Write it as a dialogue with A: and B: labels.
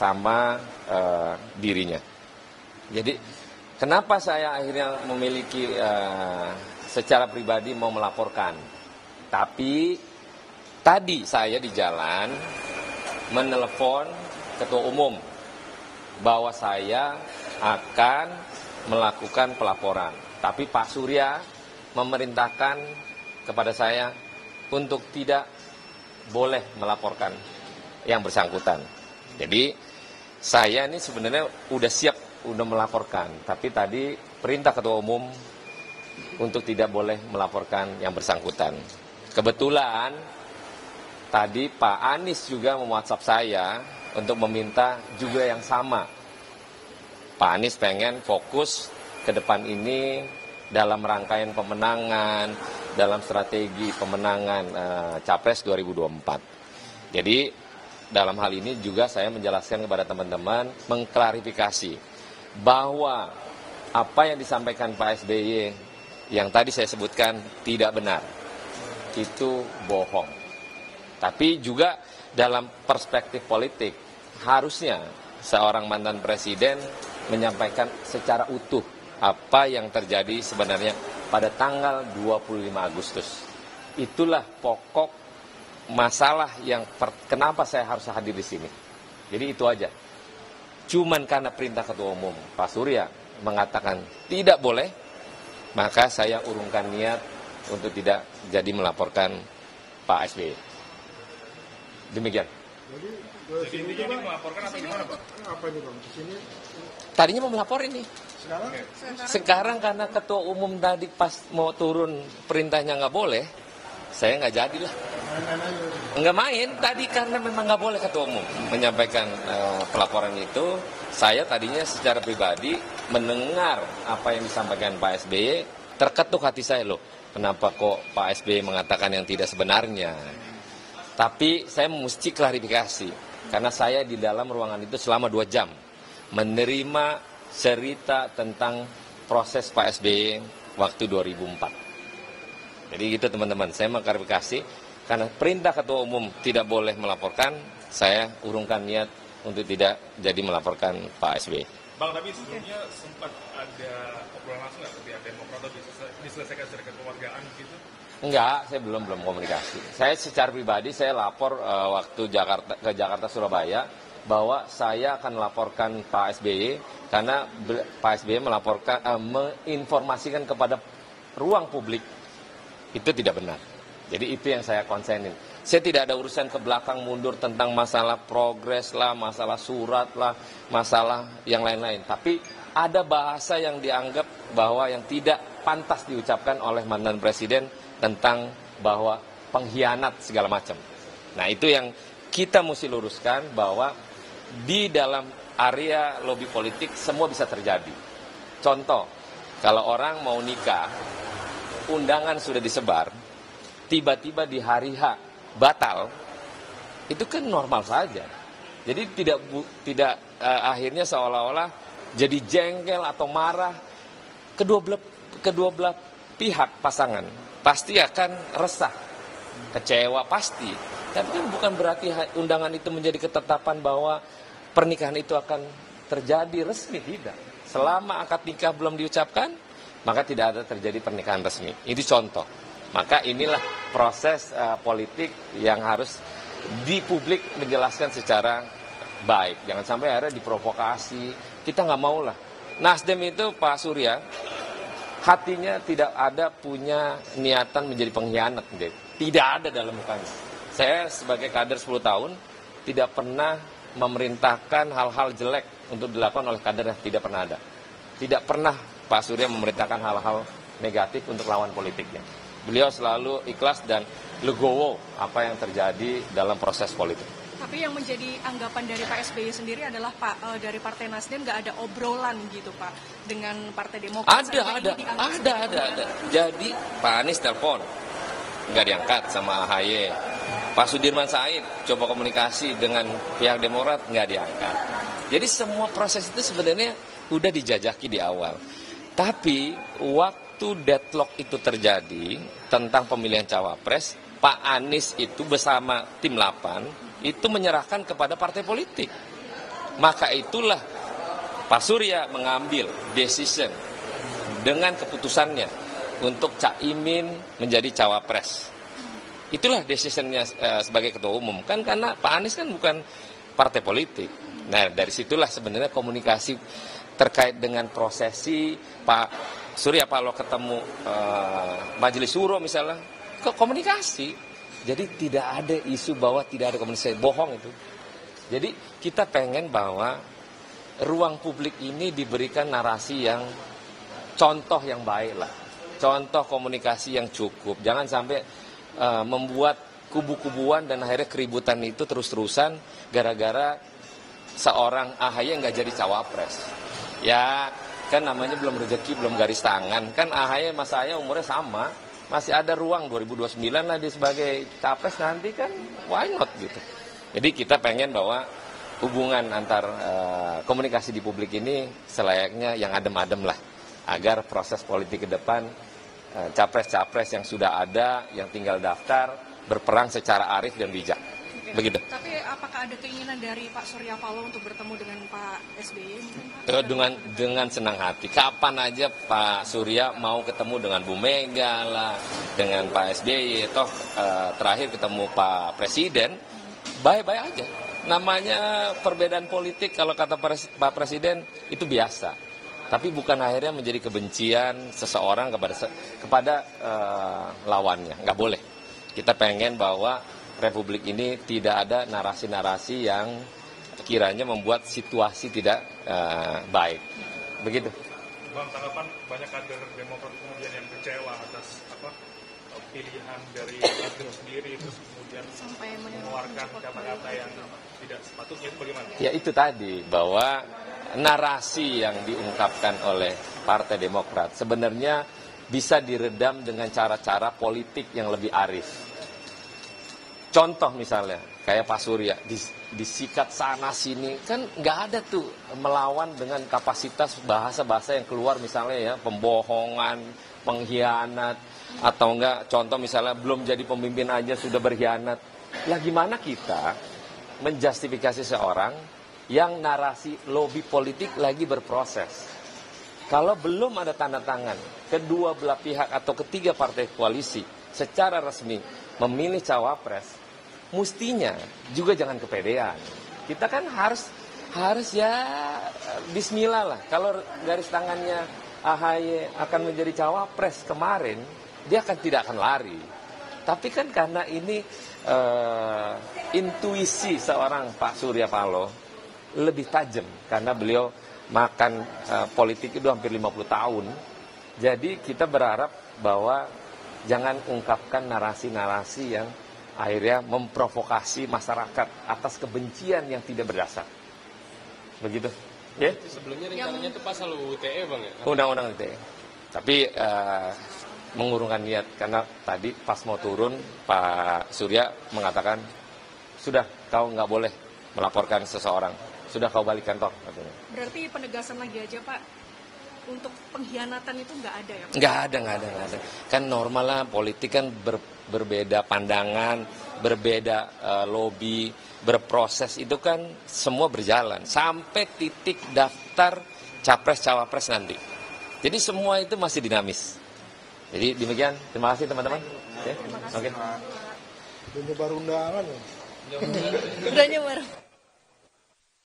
A: sama dirinya. Jadi kenapa saya akhirnya memiliki secara pribadi mau melaporkan. Tapi tadi saya di jalan menelepon ketua umum bahwa saya akan melakukan pelaporan. Tapi Pak Surya memerintahkan kepada saya untuk tidak boleh melaporkan yang bersangkutan. Jadi saya ini sebenarnya udah siap, udah melaporkan. Tapi tadi perintah ketua umum untuk tidak boleh melaporkan yang bersangkutan. Kebetulan tadi Pak Anies juga mem-WhatsApp saya untuk meminta juga yang sama. Pak Anies pengen fokus ke depan ini dalam rangkaian pemenangan, dalam strategi pemenangan Capres 2024. Jadi dalam hal ini juga saya menjelaskan kepada teman-teman, mengklarifikasi bahwa apa yang disampaikan Pak SBY yang tadi saya sebutkan tidak benar. Itu bohong. Tapi juga dalam perspektif politik, harusnya seorang mantan presiden menyampaikan secara utuh apa yang terjadi sebenarnya pada tanggal 25 Agustus. Itulah pokok masalah yang kenapa saya harus hadir di sini. Jadi itu aja. Cuman karena perintah ketua umum Pak Surya mengatakan tidak boleh, maka saya urungkan niat untuk tidak jadi melaporkan Pak SBY. Demikian.
B: Jadi ini melaporkan atau gimana, Pak? Apa ini, Bang? Di sini
A: tadinya mau melapor ini.
B: Sekarang
A: Karena ketua umum tadi pas mau turun perintahnya nggak boleh, saya nggak jadilah. Nggak main tadi karena memang nggak boleh ketua umum menyampaikan pelaporan itu. Saya tadinya secara pribadi mendengar apa yang disampaikan Pak SBY, terketuk hati saya loh. Kenapa kok Pak SBY mengatakan yang tidak sebenarnya? Tapi saya mesti klarifikasi. Karena saya di dalam ruangan itu selama 2 jam menerima cerita tentang proses Pak SBY waktu 2004. Jadi gitu teman-teman, saya mengklarifikasi karena perintah ketua umum tidak boleh melaporkan, saya urungkan niat untuk tidak jadi melaporkan Pak SBY.
B: Bang, tapi sebelumnya sempat ada obrolan langsung nggak ketika Demokrat atau diselesaikan secara kekeluargaan gitu?
A: Enggak, saya belum komunikasi. Saya secara pribadi saya lapor waktu ke Jakarta Surabaya bahwa saya akan melaporkan Pak SBY karena Pak SBY menginformasikan kepada ruang publik itu tidak benar. Jadi itu yang saya konsenin. Saya tidak ada urusan ke belakang mundur tentang masalah progres lah, masalah surat lah, masalah yang lain-lain. Tapi ada bahasa yang dianggap bahwa yang tidak pantas diucapkan oleh mantan presiden tentang bahwa pengkhianat segala macam. Nah itu yang kita mesti luruskan bahwa di dalam area lobi politik semua bisa terjadi. Contoh, kalau orang mau nikah, undangan sudah disebar, tiba-tiba di hari H batal, itu kan normal saja. Jadi tidak akhirnya seolah-olah jadi jengkel atau marah kedua belah pihak pasangan. Pasti akan resah, kecewa pasti. Tapi kan bukan berarti undangan itu menjadi ketetapan bahwa pernikahan itu akan terjadi resmi, tidak. Selama akad nikah belum diucapkan, maka tidak ada terjadi pernikahan resmi. Ini contoh. Maka inilah proses politik yang harus di publik menjelaskan secara baik. Jangan sampai akhirnya diprovokasi. Kita nggak mau lah. Nasdem itu Pak Surya, hatinya tidak ada punya niatan menjadi pengkhianat. Tidak ada dalam mukanya. Saya sebagai kader 10 tahun tidak pernah memerintahkan hal-hal jelek untuk dilakukan oleh kader yang tidak pernah ada. Tidak pernah Pak Surya memerintahkan hal-hal negatif untuk lawan politiknya. Beliau selalu ikhlas dan legowo apa yang terjadi dalam proses politik.
C: Tapi yang menjadi anggapan dari Pak SBY sendiri adalah dari Partai Nasdem nggak ada obrolan gitu Pak dengan Partai Demokrat.
A: Ada. Jadi Pak Anies telepon, nggak diangkat sama AHY. Pak Sudirman Said coba komunikasi dengan pihak Demokrat, nggak diangkat. Jadi semua proses itu sebenarnya udah dijajaki di awal. Tapi waktu deadlock itu terjadi tentang pemilihan cawapres, Pak Anies itu bersama tim 8 itu menyerahkan kepada partai politik. Maka itulah Pak Surya mengambil decision dengan keputusannya untuk Caimin menjadi cawapres. Itulah decisionnya sebagai ketua umum. Kan karena Pak Anies kan bukan partai politik. Nah, dari situlah sebenarnya komunikasi terkait dengan prosesi Pak Surya Paloh ketemu Majelis Suro misalnya, ke komunikasi. Jadi tidak ada isu bahwa tidak ada komunikasi, bohong itu. Jadi kita pengen bahwa ruang publik ini diberikan narasi yang contoh yang baik lah. Contoh komunikasi yang cukup. Jangan sampai membuat kubu-kubuan dan akhirnya keributan itu terus-terusan gara-gara seorang AHY nggak jadi cawapres. Ya kan namanya belum rezeki, belum garis tangan. Kan AHY sama saya umurnya sama. Masih ada ruang 2029 lah dia sebagai capres nanti kan, why not gitu. Jadi kita pengen bahwa hubungan antar komunikasi di publik ini selayaknya yang adem-adem lah. Agar proses politik ke depan capres-capres yang sudah ada, yang tinggal daftar, berperang secara arif dan bijak.
C: Oke.
A: Begitu.
C: Tapi apakah ada keinginan dari Pak Surya Paloh untuk bertemu dengan Pak SBY?
A: Dengan senang hati. Kapan aja Pak Surya mau ketemu dengan Bu Mega lah, dengan Pak SBY, toh terakhir ketemu Pak Presiden, baik-baik aja. Namanya perbedaan politik kalau kata Pak Presiden itu biasa. Tapi bukan akhirnya menjadi kebencian seseorang kepada lawannya. Nggak boleh. Kita pengen bahwa Republik ini tidak ada narasi-narasi yang kiranya membuat situasi tidak baik. Begitu.
B: Bang, tanggapan banyak kader Demokrat kemudian yang kecewa atas pilihan dari kader sendiri, terus kemudian
C: Sampai
B: mengeluarkan kata-kata yang tidak sepatutnya, itu bagaimana?
A: Ya itu tadi, bahwa narasi yang diungkapkan oleh Partai Demokrat sebenarnya bisa diredam dengan cara-cara politik yang lebih arif. Contoh misalnya, kayak Pak Surya, disikat sana sini, kan nggak ada tuh melawan dengan kapasitas bahasa-bahasa yang keluar misalnya ya, pembohongan, pengkhianat, atau enggak contoh misalnya belum jadi pemimpin aja sudah berkhianat. Lah gimana kita menjustifikasi seorang yang narasi lobby politik lagi berproses? Kalau belum ada tanda tangan kedua belah pihak atau ketiga partai koalisi secara resmi memilih cawapres, mestinya juga jangan kepedean. Kita kan harus ya bismillah lah. Kalau garis tangannya AHY akan menjadi cawapres kemarin, dia tidak akan lari. Tapi kan karena ini intuisi seorang Pak Surya Paloh lebih tajam karena beliau makan politik itu hampir 50 tahun. Jadi kita berharap bahwa jangan ungkapkan narasi-narasi yang akhirnya memprovokasi masyarakat atas kebencian yang tidak berdasar. Begitu. Ya?
D: Sebelumnya rencananya itu pasal UU ITE Bang ya?
A: Undang-undang ITE. Tapi mengurungkan niat karena tadi pas mau turun Pak Surya mengatakan sudah kau nggak boleh melaporkan seseorang, sudah kau balik kantor katanya.
C: Berarti penegasan lagi aja Pak, untuk pengkhianatan itu nggak ada ya Pak?
A: Nggak ada. Kan normal lah, politik kan berbeda pandangan, berbeda lobby, berproses itu kan semua berjalan sampai titik daftar capres-cawapres nanti. Jadi semua itu masih dinamis. Jadi demikian, terima kasih teman-teman.
C: Terima kasih.
A: Oke.
E: Udah nyebar undangan ya?
C: Udah nyebar.